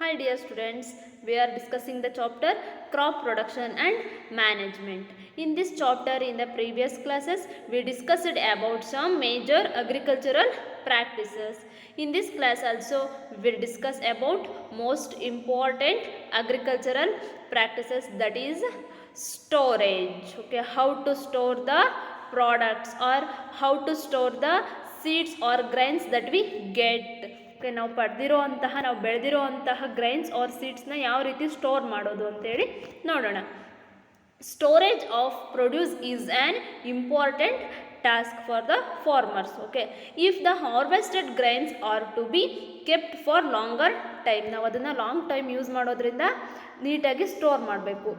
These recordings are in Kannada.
Hi dear students, we are discussing the chapter crop production and management. In this chapter, in the previous classes, we discussed about some major agricultural practices. In this class also, we will discuss about most important agricultural practices, that is storage. Okay, how to store the products or how to store the seeds or grains that we get. Okay, ನಾವು ನಾವು ಬೆಳೆದಿರೋ ಅಂತಹ ಗ್ರೈನ್ಸ್ ಆರ್ ಸೀಡ್ಸ್ನ ಯಾವ ರೀತಿ ಸ್ಟೋರ್ ಮಾಡೋದು ಅಂತೇಳಿ ನೋಡೋಣ. Storage of produce is an important task for the farmers. Okay, if the harvested grains are to be kept for longer time, ನಾವು ಅದನ್ನು ಲಾಂಗ್ ಟೈಮ್ ಯೂಸ್ ಮಾಡೋದ್ರಿಂದ ನೀಟಾಗಿ ಸ್ಟೋರ್ ಮಾಡಬೇಕು.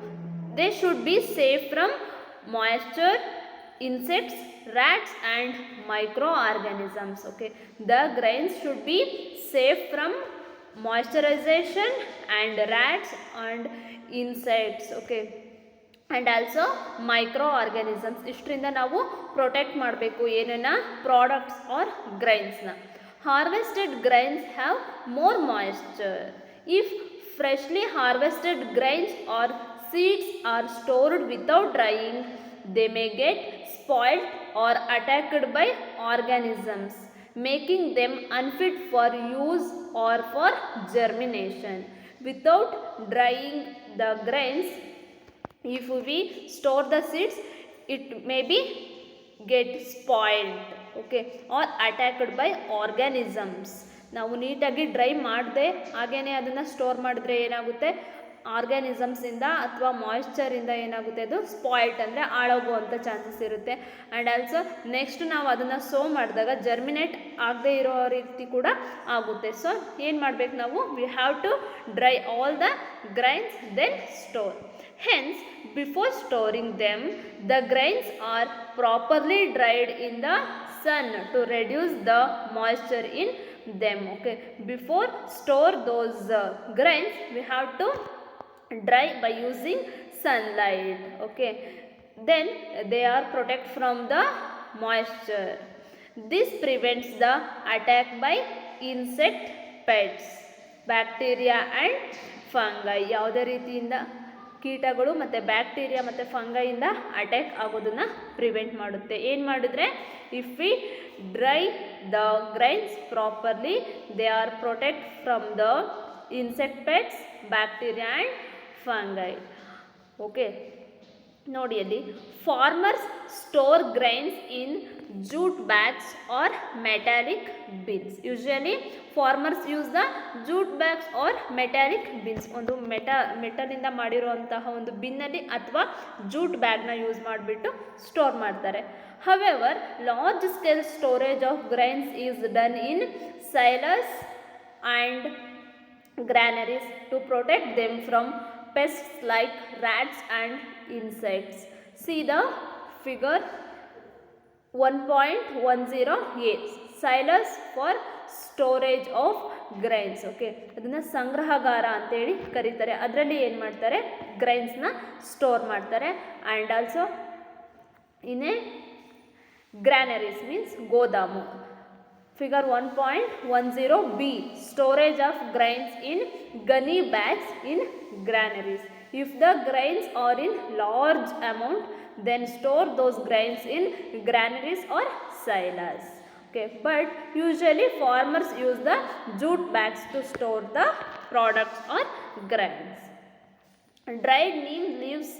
They should be safe from moisture, insects, rats and microorganisms. Okay, the grains should be safe from moisturization and rats and insects. Okay, and also microorganisms. ಇಷ್ಟರಿಂದ ನಾವು ಪ್ರೊಟೆಕ್ಟ್ ಮಾಡಬೇಕು ಏನೇನ ಪ್ರಾಡಕ್ಟ್ಸ್ ಆರ್ ಗ್ರೈನ್ಸ್ನ. Harvested grains have more moisture. If freshly harvested grains or seeds are stored without drying, they may get spoiled or attacked by organisms, making them unfit for use or for germination. Without drying the grains, if we store the seeds, it may be get spoiled, okay, or attacked by organisms. ನಾವು ನೀಟಾಗಿ ಡ್ರೈ ಮಾಡದೆ ಹಾಗೇನೆ ಅದನ್ನು ಸ್ಟೋರ್ ಮಾಡಿದ್ರೆ ಏನಾಗುತ್ತೆ, ಆರ್ಗ್ಯಾನಿಸಮ್ಸಿಂದ ಅಥವಾ ಮಾಯಿಶ್ಚರಿಂದ ಏನಾಗುತ್ತೆ, ಅದು ಸ್ಪಾಯ್ಲ್ಡ್ ಅಂದರೆ ಹಾಳಾಗುವಂಥ ಚಾನ್ಸಸ್ ಇರುತ್ತೆ. ಆ್ಯಂಡ್ ಆಲ್ಸೋ ನೆಕ್ಸ್ಟ್ ನಾವು ಅದನ್ನು ಸೋ ಮಾಡಿದಾಗ ಜರ್ಮಿನೇಟ್ ಆಗದೆ ಇರೋ ರೀತಿ ಕೂಡ ಆಗುತ್ತೆ. ಸೊ ಏನು ಮಾಡಬೇಕು ನಾವು, we have to dry all the grains then store. Hence, before storing them, the grains are properly dried in the sun to reduce the moisture in them. Okay, before store those grains, we have to dry by using sunlight. Okay, then they are protected from the moisture. This prevents the attack by insect pests, bacteria and fungi. ಯಾವುದೇ ರೀತಿಯಿಂದ ಕೀಟಗಳು ಮತ್ತು ಬ್ಯಾಕ್ಟೀರಿಯಾ ಮತ್ತು ಫಂಗೈಯಿಂದ ಅಟ್ಯಾಕ್ ಆಗೋದನ್ನು ಪ್ರಿವೆಂಟ್ ಮಾಡುತ್ತೆ. ಏನು ಮಾಡಿದ್ರೆ, if we dry the grains properly, they are protect from the insect pests, bacteria and fungi. Okay, ನೋಡಿ ಅಲ್ಲಿ, farmers store grains in jute bags or metallic bins. Usually farmers use the jute bags or metallic bins. ಒಂದು ಮೆಟಲಿಂದ ಮಾಡಿರುವಂತಹ ಒಂದು ಬಿನ್ನಲ್ಲಿ ಅಥವಾ ಜೂಟ್ ಬ್ಯಾಗ್ನ ಯೂಸ್ ಮಾಡಿಬಿಟ್ಟು ಸ್ಟೋರ್ ಮಾಡ್ತಾರೆ. However, large scale storage of grains is done in silos and granaries to protect them from pests like rats and insects. See the figure 1.10a, silos for storage of grains. Okay, ಅದನ್ನು ಸಂಗ್ರಹಗಾರ ಅಂತೇಳಿ ಕರೀತಾರೆ. ಅದರಲ್ಲಿ ಏನು ಮಾಡ್ತಾರೆ, ಗ್ರೈನ್ಸ್ನ ಸ್ಟೋರ್ ಮಾಡ್ತಾರೆ. And also in a granaries means ಗೋದಾಮು. Figure 1.10b, storage of grains in gunny bags in granaries. If the grains are in large amount, then store those grains in granaries or silos. Okay, but usually farmers use the jute bags to store the products or grains. Dried neem leaves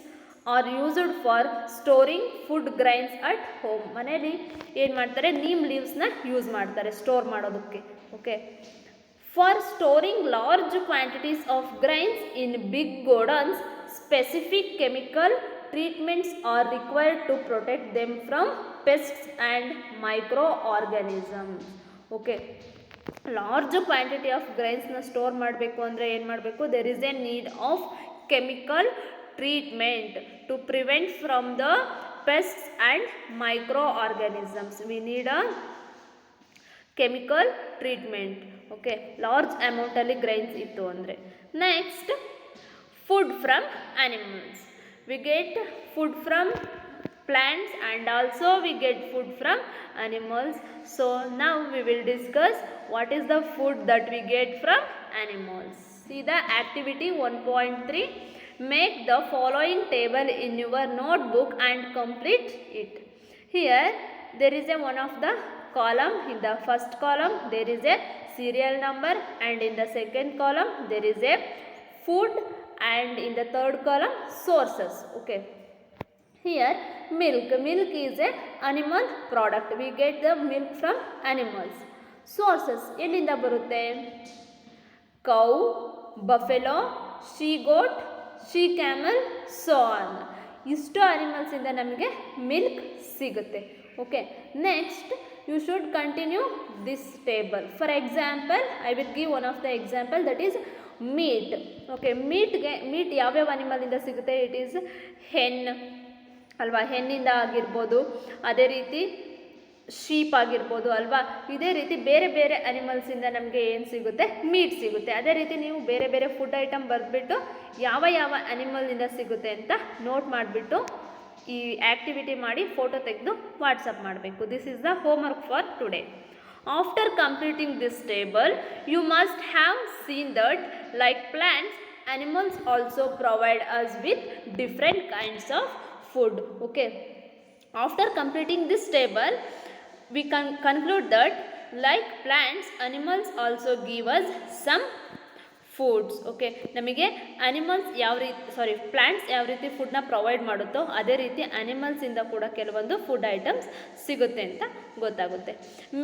are used for storing food grains at home. ಮನೇಲಿ ಏನು ಮಾಡ್ತಾರೆ, ನೀಮ್ ಲೀವ್ಸ್ನ ಯೂಸ್ ಮಾಡ್ತಾರೆ ಸ್ಟೋರ್ ಮಾಡೋದಕ್ಕೆ. Okay, for storing large quantities of grains in big godowns, specific chemical treatments are required to protect them from pests and microorganisms. Okay, large quantity of ಗ್ರೈನ್ಸ್ನ ಸ್ಟೋರ್ ಮಾಡಬೇಕು ಅಂದರೆ ಏನು ಮಾಡಬೇಕು, there is a need of chemical treatment to prevent from the pests and microorganisms. We need a chemical treatment. Okay, large amount ಅಲ್ಲಿ grains ಇತ್ತು ಅಂದರೆ. Next, food from animals. We get food from plants and also we get food from animals. So now we will discuss what is the food that we get from animals. See the activity 1.3. Make the following table in your notebook and complete it. Here there is a one of the column. In the first column there is a serial number, and in the second column there is a food, and in the third column sources. Okay, here milk is a animal product. We get the milk from animals. Sources ಎಲ್ಲಿಂದ ಬರುತ್ತೆ? Cow, buffalo, she goat, she camel, so on. ಇಷ್ಟು ಅನಿಮಲ್ಸಿಂದ ನಮಗೆ ಮಿಲ್ಕ್ ಸಿಗುತ್ತೆ. Okay, next you should continue this table. For example I will give one of the example, that is meat. Okay, meat ಯಾವ್ಯಾವ ಅನಿಮಲಿಂದ ಸಿಗುತ್ತೆ? ಇಟ್ ಈಸ್ ಹೆನ್ ಅಲ್ವಾ, ಹೆಣ್ಣಿಂದ ಆಗಿರ್ಬೋದು, ಅದೇ ರೀತಿ ಶೀಪ್ ಆಗಿರ್ಬೋದು ಅಲ್ವಾ. ಇದೇ ರೀತಿ ಬೇರೆ ಬೇರೆ ಅನಿಮಲ್ಸಿಂದ ನಮಗೆ ಏನು ಸಿಗುತ್ತೆ? ಮೀಟ್ ಸಿಗುತ್ತೆ. ಅದೇ ರೀತಿ ನೀವು ಬೇರೆ ಬೇರೆ ಫುಡ್ ಐಟಮ್ ಬರೆದ್ಬಿಟ್ಟು ಯಾವ ಯಾವ ಅನಿಮಲಿಂದ ಸಿಗುತ್ತೆ ಅಂತ ನೋಟ್ ಮಾಡಿಬಿಟ್ಟು ಈ ಆ್ಯಕ್ಟಿವಿಟಿ ಮಾಡಿ ಫೋಟೋ ತೆಗೆದು ವಾಟ್ಸಪ್ ಮಾಡಬೇಕು. This is the homework for today. After completing this table you must have seen that like plants, animals also provide us with different kinds of food. Okay, after completing this table we can conclude that like plants, animals also give us some foods. Okay, ನಮಗೆ ಅನಿಮಲ್ಸ್ ಪ್ಲಾಂಟ್ಸ್ ಯಾವ ರೀತಿ ಫುಡ್ನ ಪ್ರೊವೈಡ್ ಮಾಡುತ್ತೋ ಅದೇ ರೀತಿ ಅನಿಮಲ್ಸಿಂದ ಕೂಡ ಕೆಲವೊಂದು ಫುಡ್ ಐಟಮ್ಸ್ ಸಿಗುತ್ತೆ ಅಂತ ಗೊತ್ತಾಗುತ್ತೆ.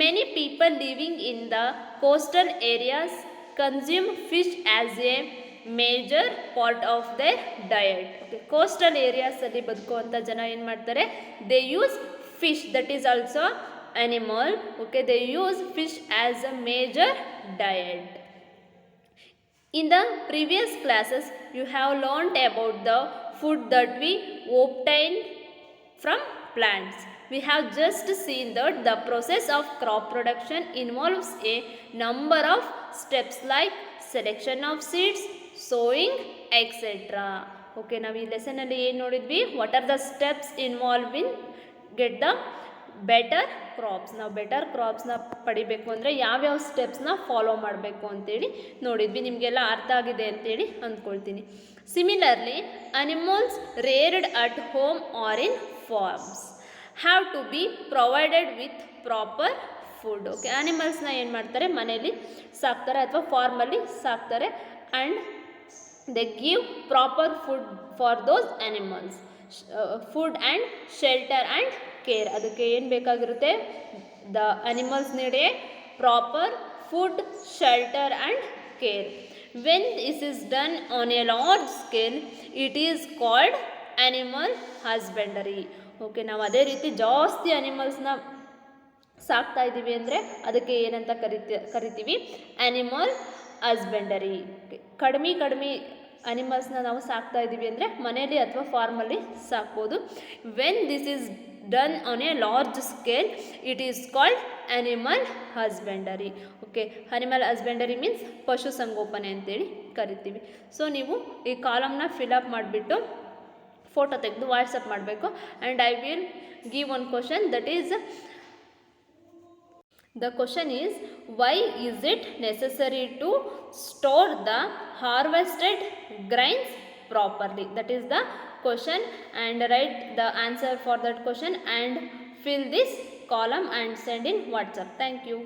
Many people living in the coastal areas consume fish as a major part of their diet. Okay, coastal ಏರಿಯಾಸಲ್ಲಿ ಬದುಕುವಂಥ ಜನ ಏನು ಮಾಡ್ತಾರೆ? They use fish, that is also animal. Okay, they use fish as a major diet. In the previous classes you have learnt about the food that we obtained from plants. We have just seen that the process of crop production involves a number of steps like selection of seeds, sowing, etc. Okay, ನಾವು ಈ ಲೆಸನಲ್ಲಿ ಏನು ನೋಡಿದ್ವಿ? What are the steps involve in get the better crops. ನಾವು ಬೆಟರ್ ಕ್ರಾಪ್ಸ್ನ ಪಡಿಬೇಕು ಅಂದರೆ ಯಾವ್ಯಾವ ಸ್ಟೆಪ್ಸ್ನ ಫಾಲೋ ಮಾಡಬೇಕು ಅಂತೇಳಿ ನೋಡಿದ್ವಿ. ನಿಮಗೆಲ್ಲ ಅರ್ಥ ಆಗಿದೆ ಅಂತೇಳಿ ಅಂದ್ಕೊಳ್ತೀನಿ. Similarly animals reared at home or in farms have to be provided with proper food. Okay, ಅನಿಮಲ್ಸ್ನ ಏನು ಮಾಡ್ತಾರೆ? ಮನೆಯಲ್ಲಿ ಸಾಕ್ತಾರೆ ಅಥವಾ ಫಾರ್ಮಲ್ಲಿ ಸಾಕ್ತಾರೆ, and they give proper food for those animals. Food and shelter and care. ಅದಕ್ಕೆ ಏನು ಬೇಕಾಗಿರುತ್ತೆ? The animals need a proper food, shelter and care. When this is done on a large scale it is called animal husbandry. Okay, ನಾವು ಅದೇ ರೀತಿ ಜಾಸ್ತಿ ಅನಿಮಲ್ಸ್ನ ಸಾಕ್ತಾ ಇದ್ದೀವಿ ಅಂದರೆ ಅದಕ್ಕೆ ಏನಂತ ಕರಿತೀವಿ? Animal husbandry. ಕಡಿಮೆ ಅನಿಮಲ್ಸ್ನ ನಾವು ಸಾಕ್ತಾ ಇದ್ದೀವಿ ಅಂದರೆ ಮನೆಯಲ್ಲಿ ಅಥವಾ ಫಾರ್ಮಲ್ಲಿ ಸಾಕ್ಬೋದು. When this is done on a large scale it is called animal husbandry. Okay, animal husbandry means ಪಶುಸಂಗೋಪನೆ ಅಂತೇಳಿ ಕರಿತೀವಿ. ಸೊ ನೀವು ಈ ಕಾಲಮ್ನ ಫಿಲಪ್ ಮಾಡಿಬಿಟ್ಟು ಫೋಟೋ ತೆಗೆದು ವಾಟ್ಸಪ್ ಮಾಡಬೇಕು. And I will give one question, that is the question is, why is it necessary to store the harvested grains properly? That is the question, and write the answer for that question and fill this column and send in WhatsApp. Thank you.